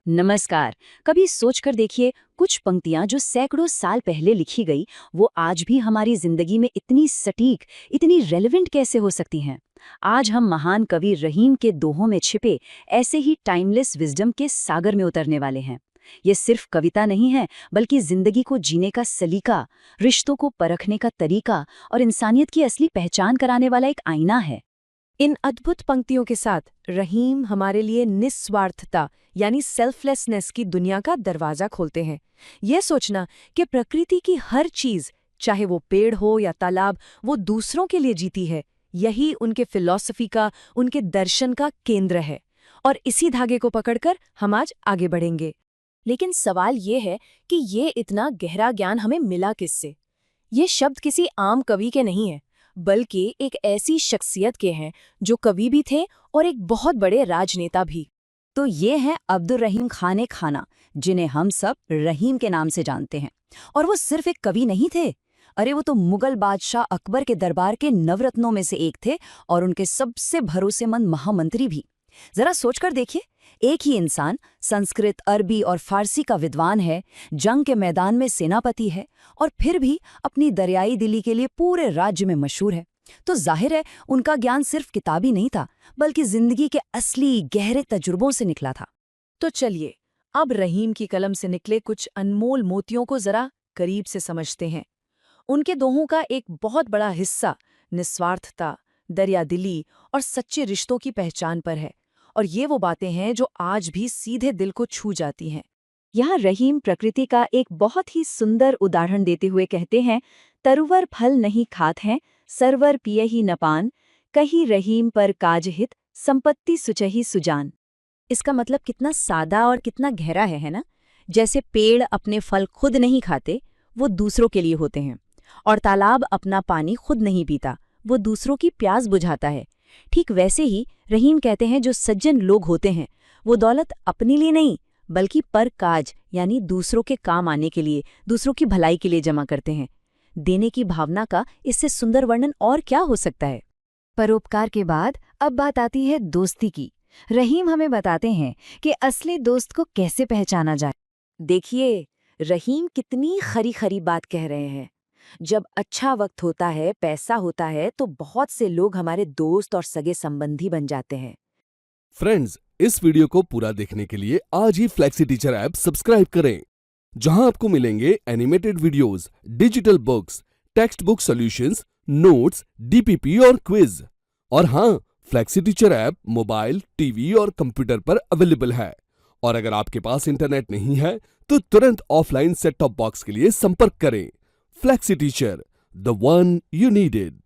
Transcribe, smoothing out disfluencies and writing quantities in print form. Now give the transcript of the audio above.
नमस्कार। कभी सोच कर देखिए, कुछ पंक्तियां जो सैकड़ों साल पहले लिखी गई, वो आज भी हमारी जिंदगी में इतनी सटीक, इतनी रेलेवेंट कैसे हो सकती हैं। आज हम महान कवि रहीम के दोहों में छिपे ऐसे ही टाइमलेस विजडम के सागर में उतरने वाले हैं। ये सिर्फ कविता नहीं है, बल्कि जिंदगी को जीने का सलीका, रिश्तों को परखने का तरीका और इंसानियत की असली पहचान कराने वाला एक आईना है। इन अद्भुत पंक्तियों के साथ रहीम हमारे लिए निस्वार्थता यानी सेल्फलेसनेस की दुनिया का दरवाजा खोलते हैं। यह सोचना कि प्रकृति की हर चीज, चाहे वो पेड़ हो या तालाब, वो दूसरों के लिए जीती है, यही उनके फिलॉसफी का, उनके दर्शन का केंद्र है। और इसी धागे को पकड़कर हम आज आगे बढ़ेंगे। लेकिन सवाल ये है कि ये इतना गहरा ज्ञान हमें मिला किससे? ये शब्द किसी आम कवि के नहीं है, बल्कि एक ऐसी शख्सियत के हैं जो कवि भी थे और एक बहुत बड़े राजनेता भी। तो ये हैं अब्दुल रहीम खान खाना, जिन्हें हम सब रहीम के नाम से जानते हैं। और वो सिर्फ एक कवि नहीं थे, अरे वो तो मुगल बादशाह अकबर के दरबार के नवरत्नों में से एक थे और उनके सबसे भरोसेमंद महामंत्री भी। जरा सोचकर देखिए, एक ही इंसान संस्कृत, अरबी और फारसी का विद्वान है, जंग के मैदान में सेनापति है और फिर भी अपनी दरियाई दिली के लिए पूरे राज्य में मशहूर है। तो जाहिर है उनका ज्ञान सिर्फ किताबी नहीं था, बल्कि जिंदगी के असली गहरे तजुर्बों से निकला था। तो चलिए अब रहीम की कलम से निकले कुछ अनमोल मोतियों को जरा करीब से समझते हैं। उनके दोहों का एक बहुत बड़ा हिस्सा निस्वार्थता, दरियादिली और सच्चे रिश्तों की पहचान पर है। और ये वो बातें हैं जो आज भी सीधे दिल को छू जाती हैं। यहाँ रहीम प्रकृति का एक बहुत ही सुंदर उदाहरण देते हुए कहते हैं, तरुवर फल नहीं खात हैं, सरवर पिय ही न पान, कही रहीम पर काज हित, संपत्ति सुचही सुजान। इसका मतलब कितना सादा और कितना गहरा है ना? जैसे पेड़ अपने फल खुद नहीं खाते, वो दूसरों के लिए होते हैं। और तालाब अपना पानी खुद नहीं पीता, वो दूसरों की प्यास बुझाता है। ठीक वैसे ही रहीम कहते हैं, जो सज्जन लोग होते हैं वो दौलत अपने लिए नहीं, बल्कि पर काज यानी दूसरों के काम आने के लिए, दूसरों की भलाई के लिए जमा करते हैं। देने की भावना का इससे सुंदर वर्णन और क्या हो सकता है। परोपकार के बाद अब बात आती है दोस्ती की। रहीम हमें बताते हैं कि असली दोस्त को कैसे पहचाना जाए। देखिए, रहीम कितनी खरी खरी बात कह रहे हैं। जब अच्छा वक्त होता है, पैसा होता है, तो बहुत से लोग हमारे दोस्त और सगे संबंधी बन जाते हैं। फ्रेंड्स, इस वीडियो को पूरा देखने के लिए आज ही फ्लेक्सी टीचर ऐप सब्सक्राइब करें, जहां आपको मिलेंगे animated videos, digital books, text book solutions, notes, DPP और क्विज। और हाँ, flexi teacher app mobile, TV और कंप्यूटर पर अवेलेबल है। और अगर आपके पास इंटरनेट नहीं है तो तुरंत ऑफलाइन सेट टॉप बॉक्स के लिए संपर्क करें। Flexi teacher, the one you needed.